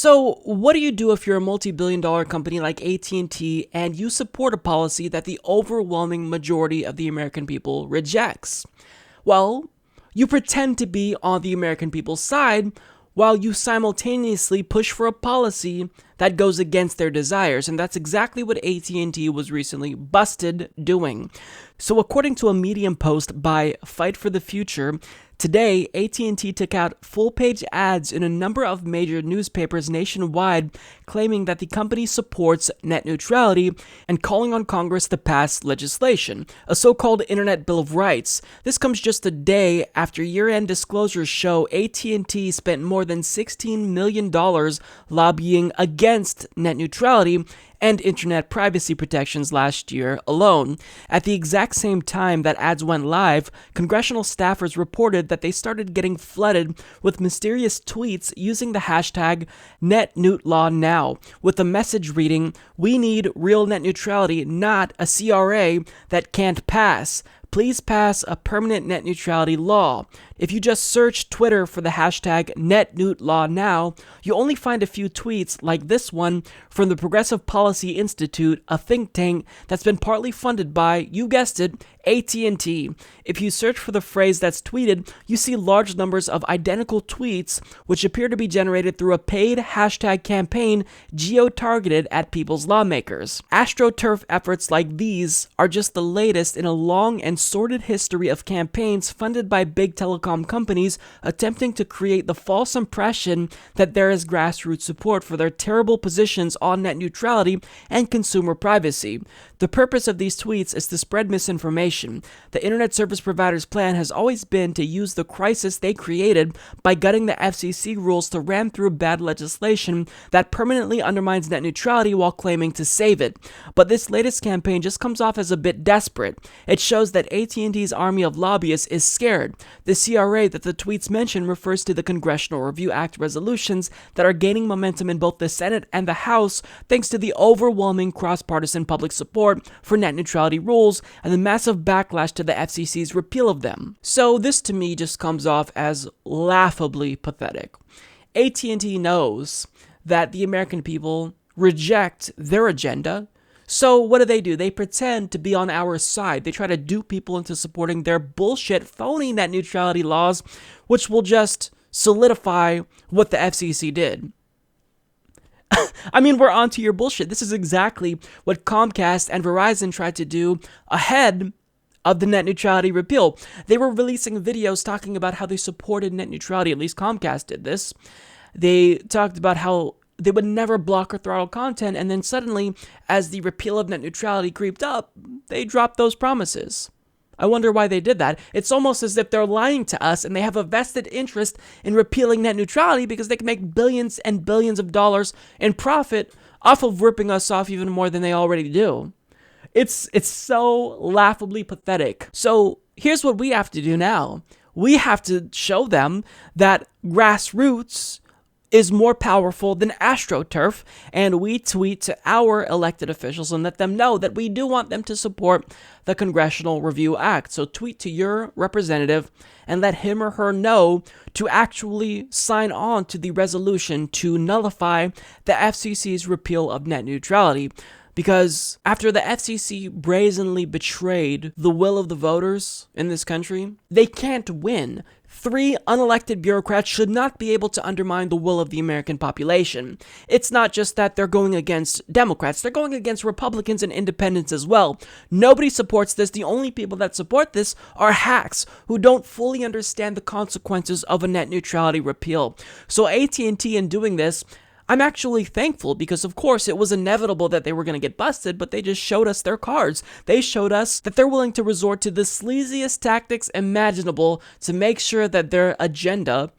So, what do you do if you're a multi-billion-dollar company like AT&T and you support a policy that the overwhelming majority of the American people rejects? Well, you pretend to be on the American people's side while you simultaneously push for a policy that goes against their desires, and that's exactly what AT&T was recently busted doing. So according to a Medium post by Fight for the Future, today, AT&T took out full-page ads in a number of major newspapers nationwide claiming that the company supports net neutrality and calling on Congress to pass legislation, a so-called Internet Bill of Rights. This comes just a day after year-end disclosures show AT&T spent more than $16 million lobbying against net neutrality and internet privacy protections last year alone. At the exact same time that ads went live, congressional staffers reported that they started getting flooded with mysterious tweets using the hashtag #NetNeutLawNow, with a message reading, "We need real net neutrality, not a CRA that can't pass. Please pass a permanent net neutrality law." If you just search Twitter for the hashtag #NetNeutLawNow, you only find a few tweets like this one from the Progressive Policy Institute, a think tank that's been partly funded by, you guessed it, AT&T. If you search for the phrase that's tweeted, you see large numbers of identical tweets which appear to be generated through a paid hashtag campaign geo-targeted at people's lawmakers. AstroTurf efforts like these are just the latest in a long and sordid history of campaigns funded by big telecom companies attempting to create the false impression that there is grassroots support for their terrible positions on net neutrality and consumer privacy. The purpose of these tweets is to spread misinformation. The internet service provider's plan has always been to use the crisis they created by gutting the FCC rules to ram through bad legislation that permanently undermines net neutrality while claiming to save it. But this latest campaign just comes off as a bit desperate. It shows that AT&T's army of lobbyists is scared. The CRA that the tweets mention refers to the Congressional Review Act resolutions that are gaining momentum in both the Senate and the House thanks to the overwhelming cross-partisan public support for net neutrality rules and the massive backlash to the FCC's repeal of them. So this to me just comes off as laughably pathetic. AT&T knows that the American people reject their agenda. So what do? They pretend to be on our side. They try to dupe people into supporting their bullshit, phony net neutrality laws, which will just solidify what the FCC did. I mean, we're onto your bullshit. This is exactly what Comcast and Verizon tried to do ahead of the net neutrality repeal. They were releasing videos talking about how they supported net neutrality. At least Comcast did this. They talked about how they would never block or throttle content, and then suddenly, as the repeal of net neutrality creeped up, they dropped those promises. I wonder why they did that. It's almost as if they're lying to us and they have a vested interest in repealing net neutrality because they can make billions and billions of dollars in profit off of ripping us off even more than they already do. It's so laughably pathetic. So here's what we have to do now. We have to show them that grassroots is more powerful than AstroTurf, and we tweet to our elected officials and let them know that we do want them to support the Congressional Review Act. So tweet to your representative and let him or her know to actually sign on to the resolution to nullify the FCC's repeal of net neutrality. Because after the FCC brazenly betrayed the will of the voters in this country, they can't win. 3 unelected bureaucrats should not be able to undermine the will of the American population. It's not just that they're going against Democrats, they're going against Republicans and independents as well. Nobody supports this. The only people that support this are hacks who don't fully understand the consequences of a net neutrality repeal. So AT&T, in doing this, I'm actually thankful because, of course, it was inevitable that they were going to get busted, but they just showed us their cards. They showed us that they're willing to resort to the sleaziest tactics imaginable to make sure that their agenda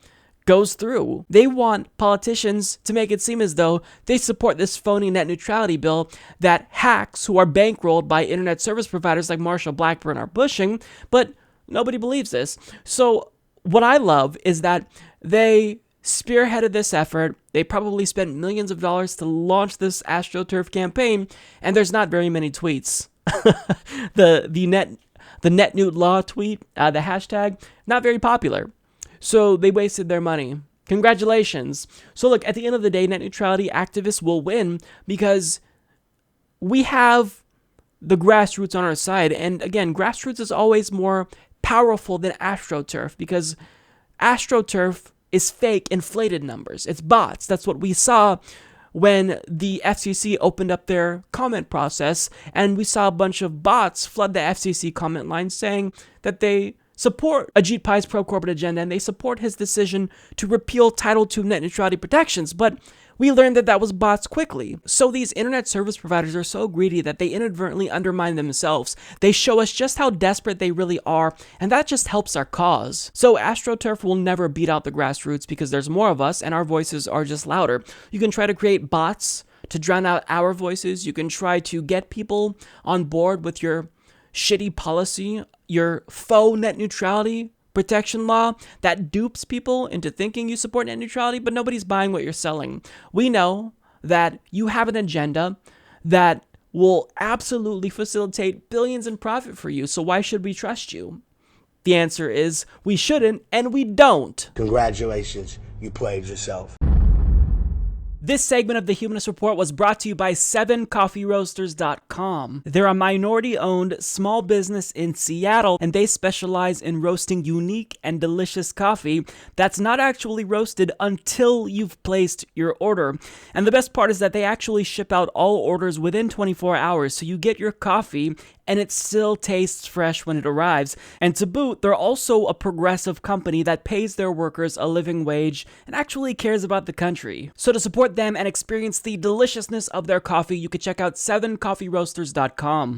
goes through. They want politicians to make it seem as though they support this phony net neutrality bill that hacks who are bankrolled by internet service providers like Marshall Blackburn are pushing, but nobody believes this. So what I love is that they spearheaded this effort. They probably spent millions of dollars to launch this AstroTurf campaign, and there's not very many tweets. the net neut law tweet, the hashtag, not very popular. So they wasted their money. Congratulations. So look, at the end of the day, net neutrality activists will win because we have the grassroots on our side. And again, grassroots is always more powerful than AstroTurf because AstroTurf is fake, inflated numbers. It's bots. That's what we saw when the FCC opened up their comment process, and we saw a bunch of bots flood the FCC comment line saying that they support Ajit Pai's pro-corporate agenda and they support his decision to repeal Title II net neutrality protections. But we learned that that was bots quickly. So these internet service providers are so greedy that they inadvertently undermine themselves. They show us just how desperate they really are, and that just helps our cause. So AstroTurf will never beat out the grassroots because there's more of us and our voices are just louder. You can try to create bots to drown out our voices. You can try to get people on board with your shitty policy, your faux net neutrality protection law that dupes people into thinking you support net neutrality, but nobody's buying what you're selling. We know that you have an agenda that will absolutely facilitate billions in profit for you, so why should we trust you? The answer is we shouldn't, and we don't. Congratulations, you played yourself. This segment of the Humanist Report was brought to you by 7coffeeroasters.com. They're a minority-owned small business in Seattle, and they specialize in roasting unique and delicious coffee that's not actually roasted until you've placed your order. And the best part is that they actually ship out all orders within 24 hours, so you get your coffee and it still tastes fresh when it arrives. And to boot, they're also a progressive company that pays their workers a living wage and actually cares about the country. So to support them and experience the deliciousness of their coffee, you can check out 7coffeeroasters.com.